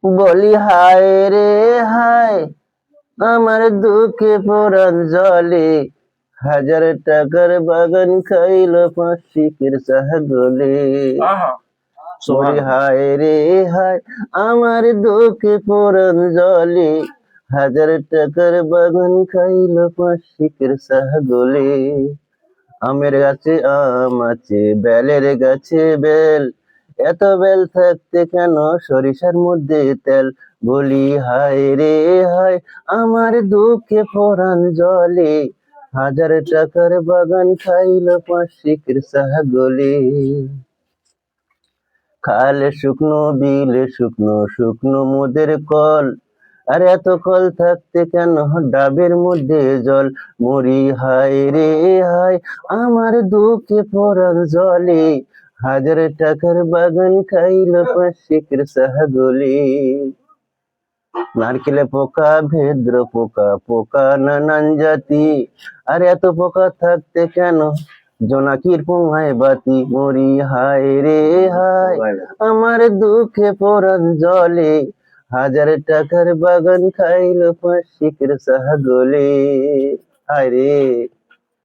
বলি হায় রে হায়, আমার দুঃখে পরাণ জলে, হাজার টাকার বাগান খাইলো পাঁচ শিখের ছাগলে। আহা বলি সুবহানাল্লাহ। হায় রে হায়, আমার দুঃখে পরাণ জলে, হাজার টাকার বাগান খাইলো পাঁচ শিখের ছাগলে। আমের গাছে আম আছে, বেলের গাছে বেল, এত বেল থাকতে কেন সরিষার মধ্যে তেল। বলি হায় রে হায়, আমার দুঃখে পরাণ জলে, হাজার টাকার বাগান খাইলো পাঁচ শিখের ছাগলে। খালে শুকনো বিলে শুকনো শুকনো মোদের কল, আর এত কল থাকতে কেন ডাবের মধ্যে জল। মরি হায় রে হায়, আমার দুঃখে পরাণ জলে, হাজার টাকার বাগান খাইলো পাঁচ শিখের ছাগলে। নারকেলে পোকা ভেদ্র পোকা, পোকা নানান জাতি, আর এত পোকা থাকতে কেন জোনাকির পোঙায় বাতি। মরি হায় রে হায়, আমার দুঃখে পরাণ জলে, হাজার টাকার বাগান খাইলো পাঁচ শিখের ছাগলে। হায় রে।